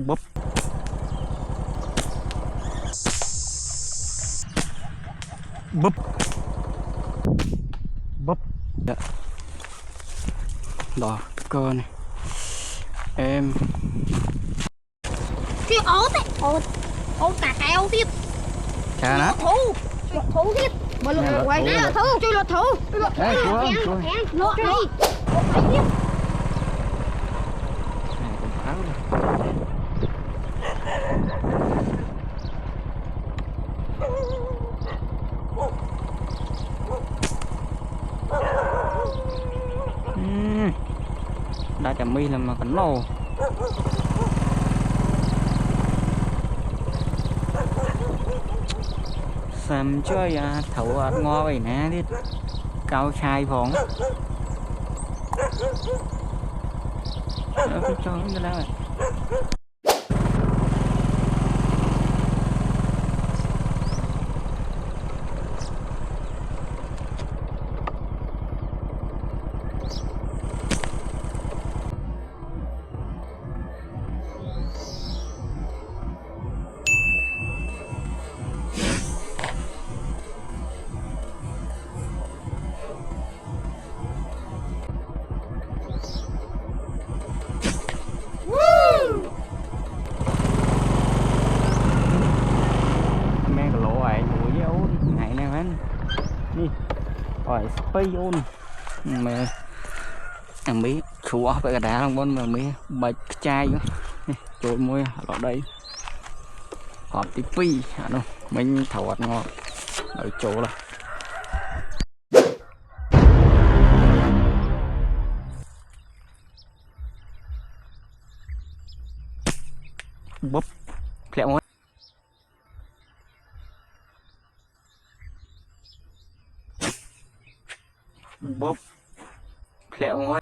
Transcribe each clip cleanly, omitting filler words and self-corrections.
búp búp búp đỏ cơ này em cái ố thế ố cả cái ố tiếp chà nát thú tiếp mà luật ngoài này là thú chơi luật thú luật luật đi tiếp đã chạm mi là mà cắn màu xem chơi thấu ngon vậy nè đi cao chai phong nó cho nó ra spray ôn mà em biết chúa với cái đá không con mà mới bạch chai nữa trôi môi ở đây họp tí pi đâu mình thầu ngon ở chỗ là búp lẹo môi búp lẹo môi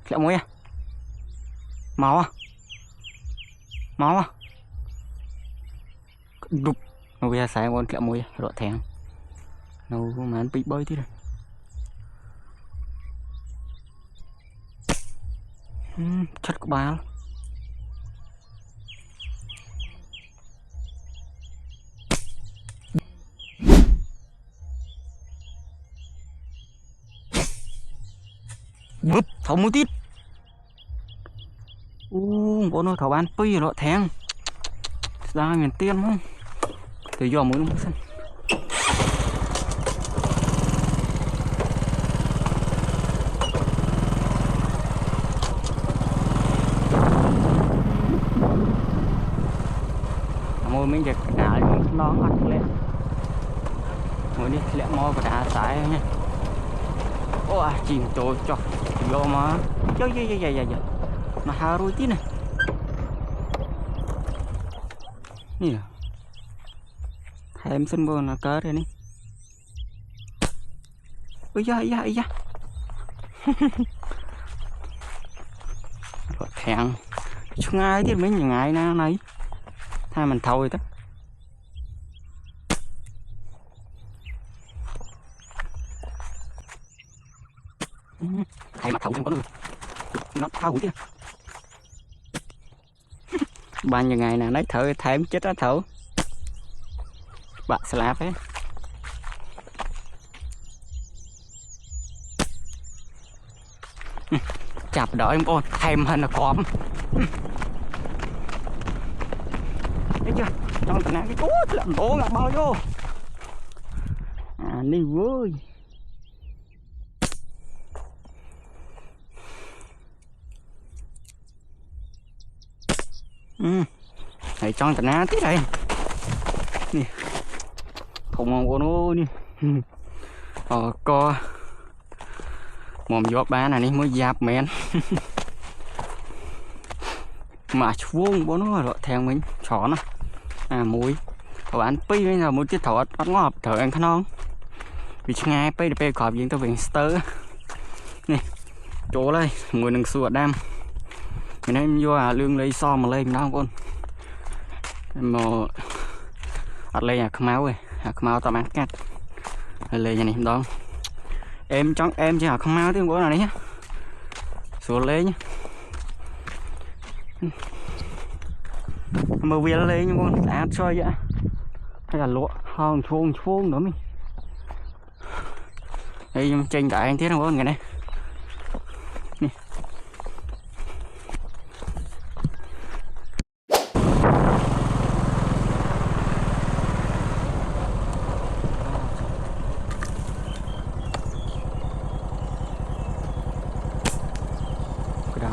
lẹo môi à máu à máu à đục nó bây giờ sai con lẹo môi rõ thèm nó mà anh bị bơi thế rồi chất của bà búp thấu mũi tít bố nó thấu bán pi rồi thèm ra miền tiên không thì do mũi nó xanh môi mình giật đá nó ăn lên môi đi lẹ mò của đá sải nha ô chìm trôi cho vô mà chơi nó hà rồi tí này nè em xin buồn là cỡ đây đi ôi da thèn chung ai chứ mấy ngày nào này thay mình thôi đó hay mà thấu không có được nó thấu chứ bao nhiêu ngày nè nói thử thêm chết đó thử bạn slap ấy chạp đợi em ôn thêm hơn là con thấy chưa trong cái này cái cú làm tố gặp bao vô đi vui thầy cho tận á tí đây nè không ngon của nó đi co mồm giọt ba này mới dạp men mà vuông bố nó rồi theo mình chó nó muối các bạn pi bây giờ muốn cái thọ bắt ngọt thở ăn non vì ngay pi để cọp những tôi về stir nè chỗ đây người đừng sửa đam mình em vô lương lấy so mà lên đâu con mà lên nhà máu rồi máu tao bán cắt lên nhà này đó em cho em chỉ học máu tiếng bố nào đấy nhá xuống lên nhá mưa về lên nhưng con ăn chơi vậy hay là lụa hòn chuông nữa mình đây tranh đại anh thiết không có người này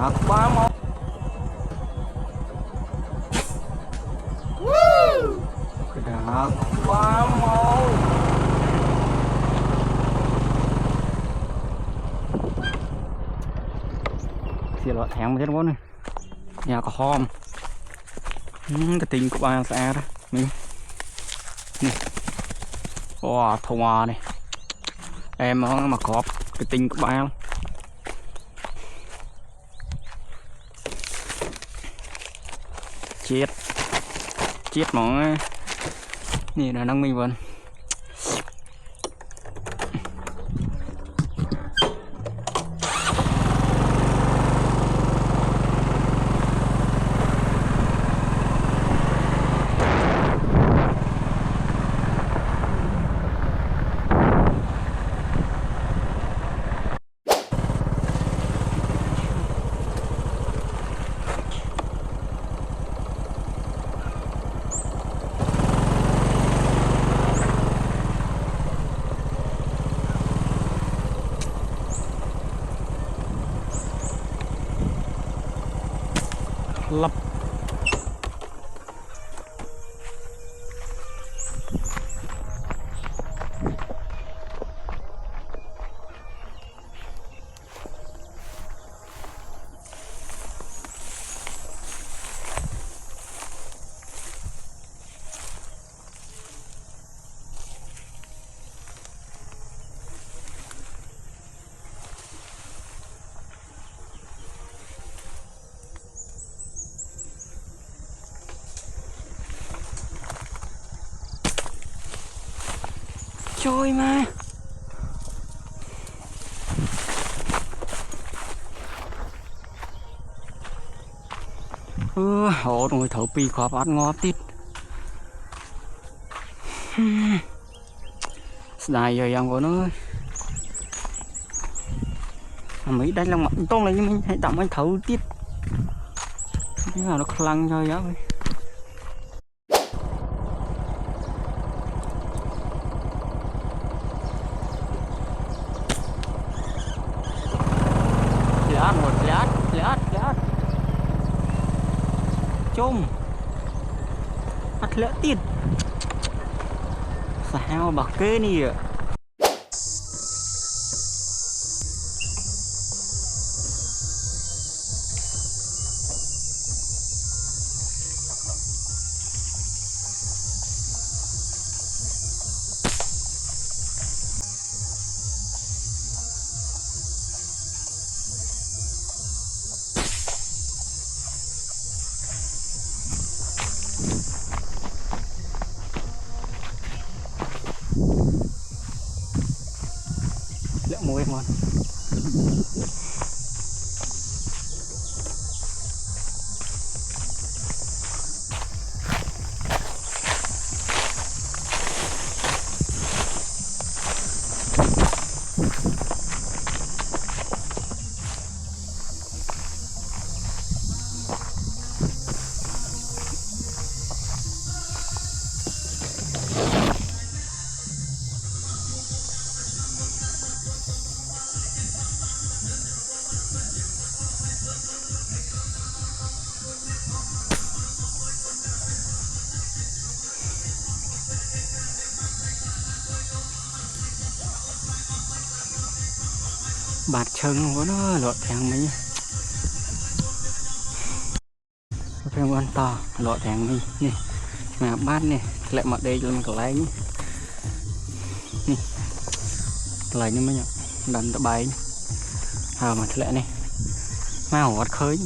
đó quá món đó quá món xì lọ thèm chết quá này nhà có hòm cái tình của ba xa đó mình nè wow thua này em mà có cái tình của ba chết mónนี่นะน้องมีบอลlập trôi mà hộ rồi thở pi khó bắt ngó tít dài rồi ông của nó Mỹ đánh lông mặt tôn này nhưng mình hãy tạm anh thử tiếp cái nào nó khăn thôi đó lát chung bắt lỡ tiền sao bạc kê nè lỡ muối ngon bạt chân của nó lọt thằng mấy cái con to lọt thằng mi nè mà bát nè lại mặt đây lên cái lấy nè lấy nó mới nhở đánh tập bài mà lại này mà hổ khơi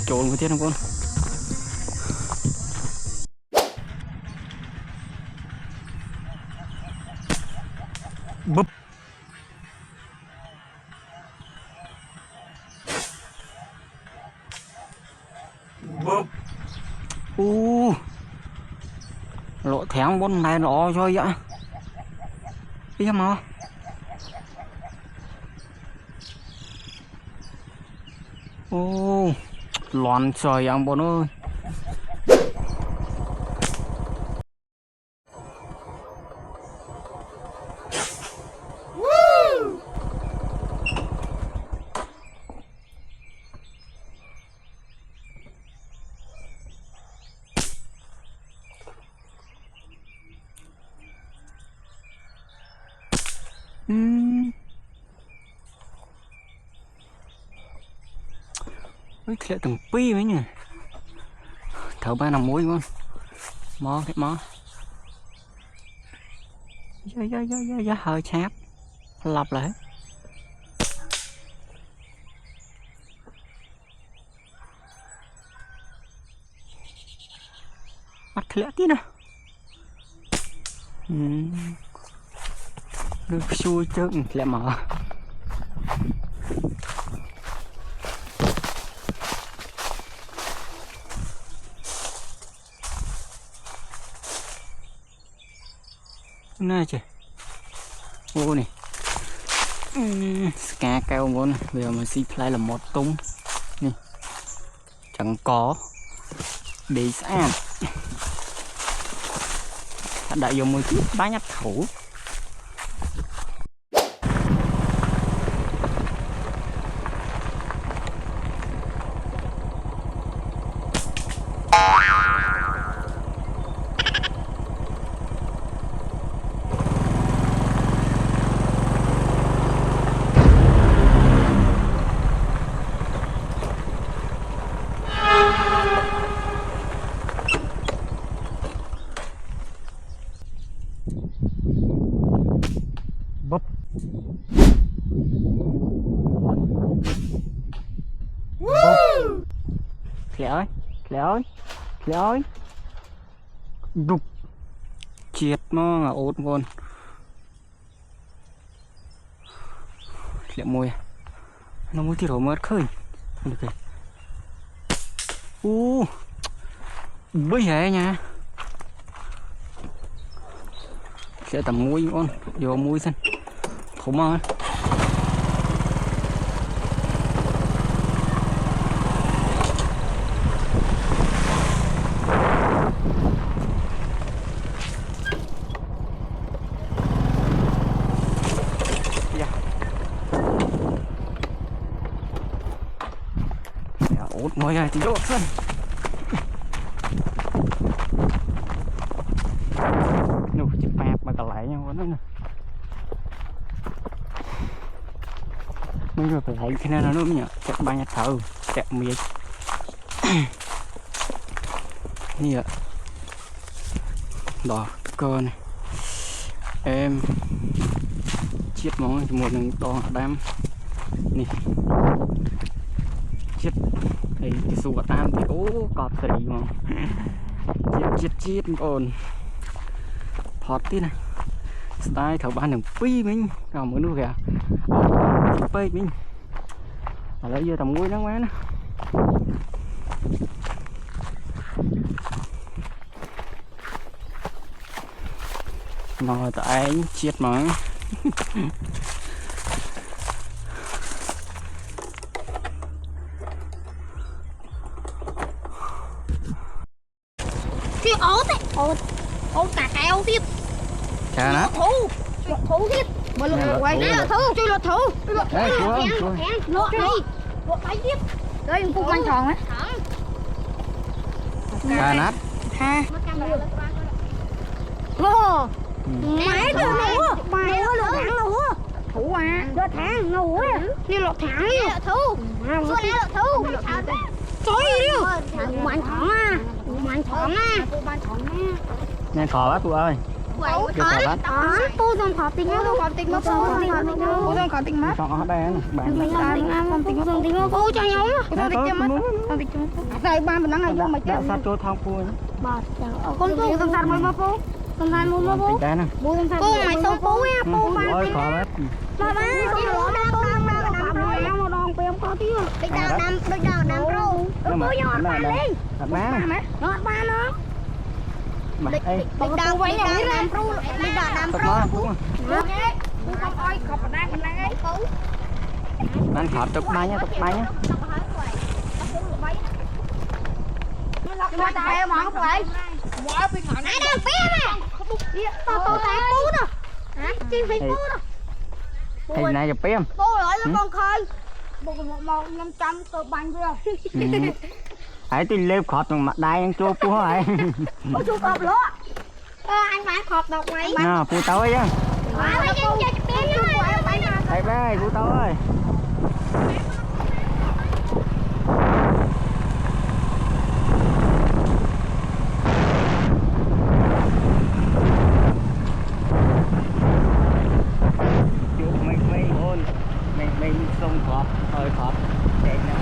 trộn với tiết không con lộ thẻng bốn này nó rồi vậy biết mà loạn trời ông bốn ơi. Lẽ từng pi mấy nhỉ, thở ba nằm muối luôn, mò cái mò, giá hơi chát, lặp lại, bắt lẽ tí nào, được xui chứ lẽ mở. Này chị, ô này, cá cao ngon. Bây giờ mình xí play là một tung, nè, chẳng có để ăn. Đại dùng một chút bá nhát thủ. Búp Khẽ ơi đục chết nó ốt con khẽ môi nó mới thì rồi mất khơi được rồi. Bây giờ nha sẽ tầm muối con vô muối xem thủng mà út muối này thì đốt xem nụ chụp map mà cả lại nhau nó nè mới rồi phải lấy cái này nó đúng nhỉ chắc ba nhát thở chắc miệt như vậy đỏ cơ này em chiết món một lần to đam nè chiết thì sủa tan thì cọp xì mà chiết ồn thọt tí này style thầu ban đường pi mình còn mới nuôi kìa pi mình mà lấy vô tầm muối nó quá nó mà tại chết mà cái ốt cả keo tiếp chà nó thú tiếp mà lột quay nè thú chui lột thú lột đây tiếp đây cũng quanh tròn á chà nát ha lô máy đưa lúa máy lột thẳng lúa thú à lột thẳng lúa đi lột thẳng đi thú lột thú trời ơi mạnh thẳng à nghe cò bác cô ơi cô dòng khó tính mất cô dòng khó tính mất có đây nè bạn tính cô cho nhóm cô dòng tính mất đây ba mình đang ngày mai đã sát chỗ thang phu con cô dòng sát mới mà phu dòng sát mới mà phu cô mày xong phu á phu ba ôi cò bác ba ba chị lỗ đang đang một đòn có tí rồi đôi đào đam râu nó bố nhau ăn ba lên thật má nó ăn ba nó đôi đào đam râu đôi đào đam râu không ơi khóc ở đây ấy bạn thọt tục bay nhá mà tay mà không phải quá phi ngọn này đang phi mà to tay cú nè hả chi phi cú nè thì này chụp em bố rồi nó con khơi một 500 từ bánh rồi hãy tin lép khọt mặt đai ăn chua của hả có chua cọp nữa anh bán khọt độc mấy nè phụ tao ấy chứ đây đây phụ tao ơi mình sông khọp ơi khọp chạy nè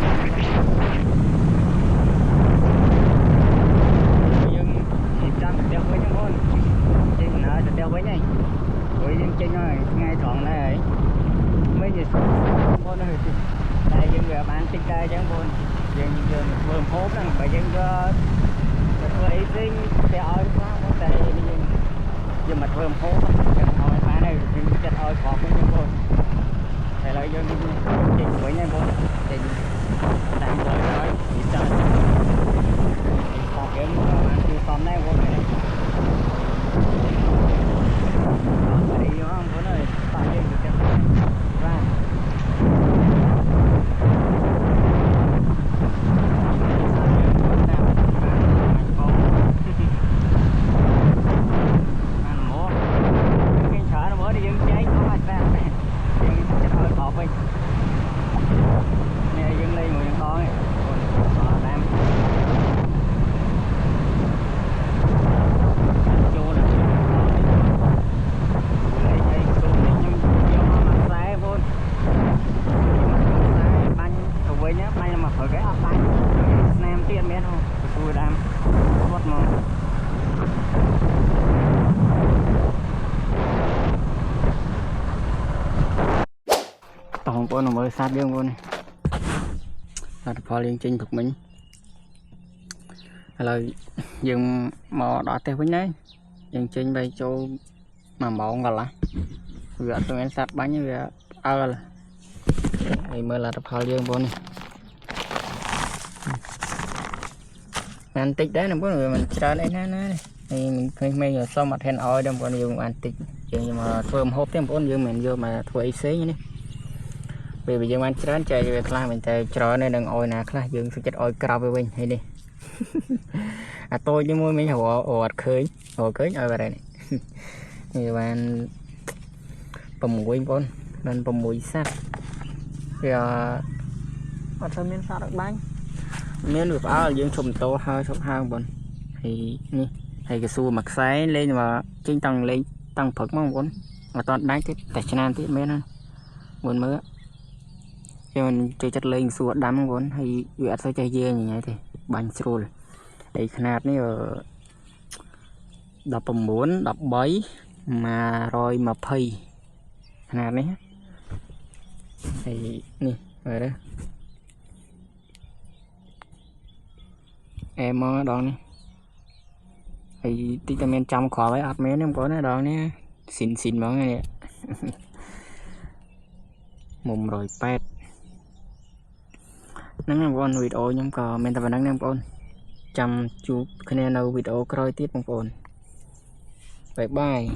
nhưng thì trăng đeo với nhau con trên nợ đeo với nhau rồi dân trên rồi ngay tròn này mấy gì con ơi đây dân người bán trên cây chẳng con dân vườn hốp này bà dân có ý sinh xe ơi quá có tay dân mặt vườn hốp dân hỏi bán này dân chất ơi khọp với nhau con thầy lại dân chuyện với nhau con thì đang rồi nói thì trời còn kiếm ăn tôm này con này đi nó không có nơi tại đây được cái ra tòng con nó mới sát điên con này sát phò liên trình thuộc mình là dừng mò đỏ theo với đấy dừng trình về chỗ mà mỏ ngọt lá vừa tụi em sát bánh vừa là đây mới là phò liên con này ăn tích đấy là bố người mình chơi đấy nó thì mình ở sau mặt hen oi đâm còn dùng ăn tích nhưng mà thơm hộp thêm bốn dương mình vô mà thua ý xế như này vì bây giờ anh chơi chơi về class mình chơi trò nên đừng oi nè class dương sẽ chết oi cao với mình hay đi à tôi với môi mình hồ khơi oi vào đây này thì bạn bầm mũi con nên bầm mũi sát thì bạn sao miếng sát được bánh miếng được áo dương chùm to hơi chụp hai bọn thì như hay cái xu mặc sái lên mà trên tầng lên tầng phật mong muốn mà toàn đánh tiếp tại channel tiếp mấy nữa muốn mới cho mình chơi chất lên xu đám muốn hay việc sao chơi dê như vậy thì bánh rồi để khát này ở đập bầm muốn đập bấy mà rồi mà pay khát này thì nè rồi đó em ở đó nè thì tí cho mình trong khó với ạt mấy em có nó đó nè xịn món này nè mùng rồi pet nắng em con video nhóm cò mình tập vào nắng em con chăm chú cái này video coi tiếp con bye bye.